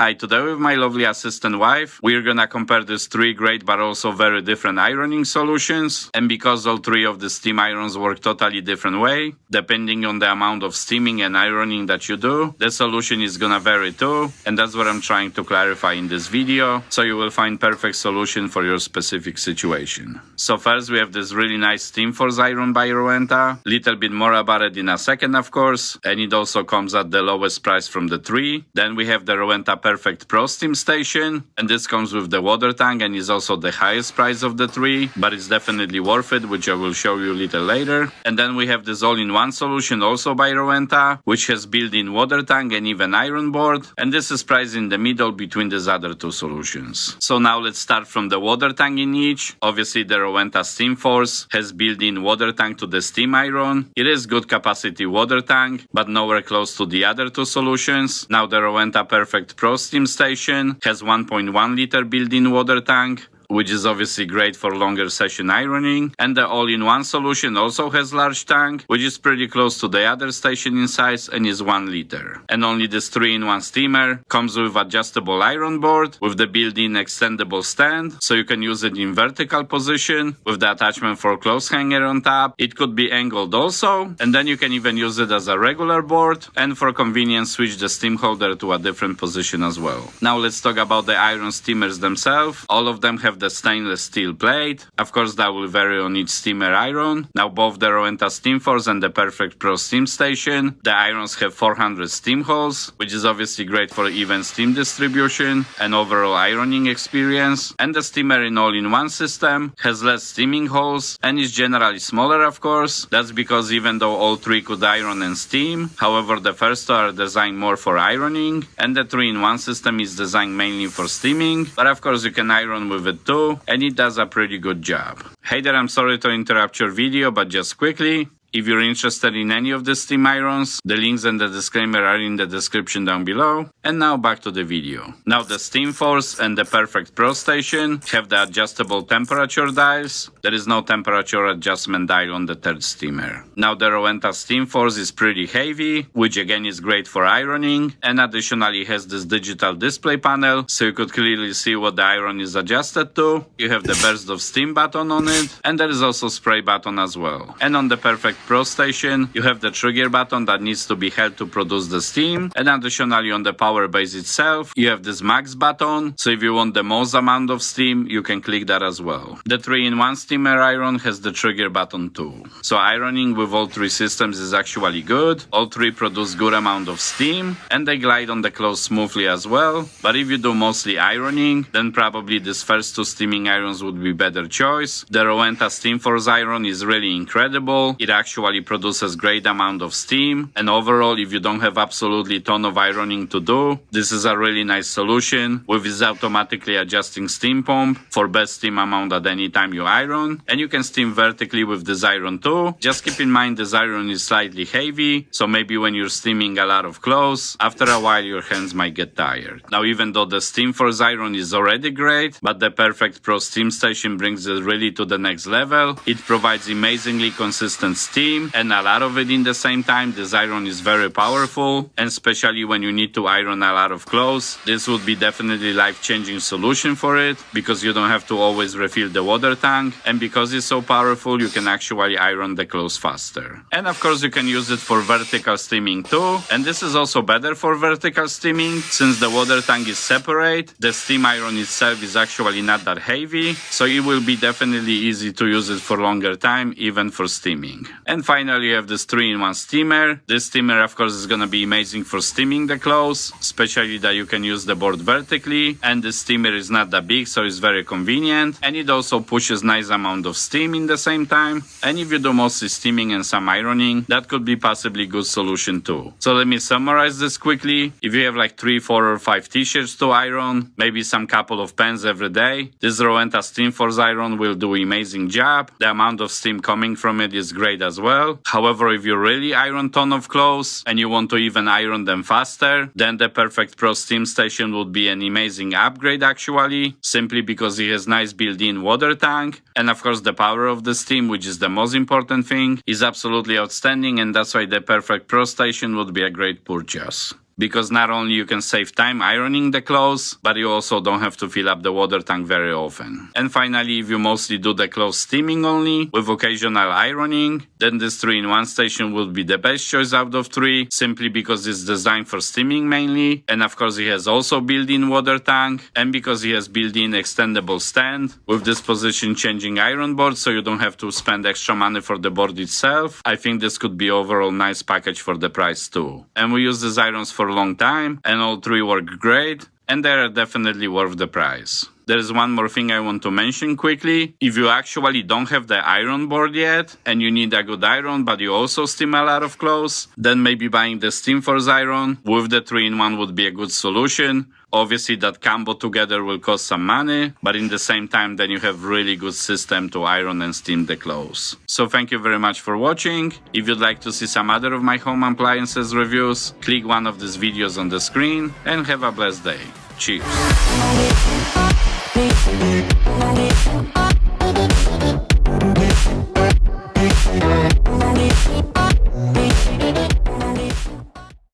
Hi, today with my lovely assistant wife, we're gonna compare these three great but also very different ironing solutions. And because all three of the steam irons work totally different way, depending on the amount of steaming and ironing that you do, the solution is gonna vary too. And that's what I'm trying to clarify in this video, so you will find perfect solution for your specific situation. So first we have this really nice Steam Force iron by Rowenta. Little bit more about it in a second, of course. And it also comes at the lowest price from the three. Then we have the Rowenta Perfect Pro Steam Station, and this comes with the water tank and is also the highest price of the three, but it's definitely worth it, which I will show you a little later. And then we have this all-in-one solution also by Rowenta, which has built-in water tank and even iron board, and this is priced in the middle between these other two solutions. So now let's start from the water tank in each. Obviously the Rowenta Steam Force has built-in water tank to the steam iron. It is good capacity water tank, but nowhere close to the other two solutions. Now the Rowenta Perfect Pro Steam Station has 1.1 liter built-in water tank, which is obviously great for longer session ironing. And the all-in-one solution also has large tank, which is pretty close to the other station in size and is 1 liter. And only this 3-in-1 steamer comes with adjustable iron board with the built-in extendable stand, so you can use it in vertical position with the attachment for clothes hanger on top. It could be angled also, and then you can even use it as a regular board, and for convenience switch the steam holder to a different position as well. Now let's talk about the iron steamers themselves. All of them have the stainless steel plate. Of course that will vary on each steamer iron. Now both the Rowenta Steam Force and the Perfect Pro Steam Station, the irons have 400 steam holes, which is obviously great for even steam distribution and overall ironing experience. And the steamer in all-in-one system has less steaming holes and is generally smaller, of course. That's because even though all three could iron and steam, however the first two are designed more for ironing, and the 3-in-1 system is designed mainly for steaming, but of course you can iron with it too, and it does a pretty good job. Hey there, I'm sorry to interrupt your video, but just quickly, if you're interested in any of the steam irons, the links and the disclaimer are in the description down below. And now back to the video. Now the Steam Force and the Perfect Pro Station have the adjustable temperature dials. There is no temperature adjustment dial on the third steamer. Now the Rowenta Steam Force is pretty heavy, which again is great for ironing, and additionally has this digital display panel, so you could clearly see what the iron is adjusted to. You have the burst of steam button on it, and there is also spray button as well. And on the Perfect Pro Station, you have the trigger button that needs to be held to produce the steam, and additionally on the power base itself, you have this max button, so if you want the most amount of steam, you can click that as well. The 3-in-1 steamer iron has the trigger button too. So ironing with all three systems is actually good. All three produce good amount of steam, and they glide on the clothes smoothly as well. But if you do mostly ironing, then probably these first two steaming irons would be better choice. The Rowenta Steam Force iron is really incredible. It actually produces great amount of steam, and overall if you don't have absolutely ton of ironing to do, this is a really nice solution with its automatically adjusting steam pump for best steam amount at any time you iron. And you can steam vertically with this iron too. Just keep in mind this iron is slightly heavy, so maybe when you're steaming a lot of clothes, after a while your hands might get tired. Now even though the Steam Force iron is already great, but the Perfect Pro Steam Station brings it really to the next level. It provides amazingly consistent steam, and a lot of it in the same time. This iron is very powerful, and especially when you need to iron a lot of clothes, this would be definitely life-changing solution for it, because you don't have to always refill the water tank, and because it's so powerful you can actually iron the clothes faster. And of course you can use it for vertical steaming too, and this is also better for vertical steaming since the water tank is separate. The steam iron itself is actually not that heavy, so it will be definitely easy to use it for longer time, even for steaming. And finally you have this 3-in-1 steamer. This steamer of course is gonna be amazing for steaming the clothes, especially that you can use the board vertically, and the steamer is not that big, so it's very convenient, and it also pushes nice amount of steam in the same time. And if you do mostly steaming and some ironing, that could be possibly good solution too. So let me summarize this quickly. If you have like 3, 4 or 5 t-shirts to iron, maybe some couple of pants every day, this Rowenta Steam Force iron will do amazing job. The amount of steam coming from it is great as well. However, if you really iron ton of clothes and you want to even iron them faster, then the Perfect Pro Steam Station would be an amazing upgrade actually, simply because it has nice built-in water tank, and of course the power of the steam, which is the most important thing, is absolutely outstanding, and that's why the Perfect Pro Station would be a great purchase. because not only you can save time ironing the clothes, but you also don't have to fill up the water tank very often. And finally, if you mostly do the clothes steaming only, with occasional ironing, then this 3-in-1 station would be the best choice out of 3, simply because it's designed for steaming mainly, and of course it has also built-in water tank, and because it has built-in extendable stand with this position changing iron board, so you don't have to spend extra money for the board itself. I think this could be overall nice package for the price too. And we use these irons for a long time, and all 3 work great, and they are definitely worth the price. There's one more thing I want to mention quickly. If you actually don't have the iron board yet, and you need a good iron, but you also steam a lot of clothes, then maybe buying the Steamforce iron with the 3-in-1 would be a good solution. Obviously that combo together will cost some money, but in the same time then you have really good system to iron and steam the clothes. So thank you very much for watching. If you'd like to see some other of my home appliances reviews, click one of these videos on the screen and have a blessed day. Cheers!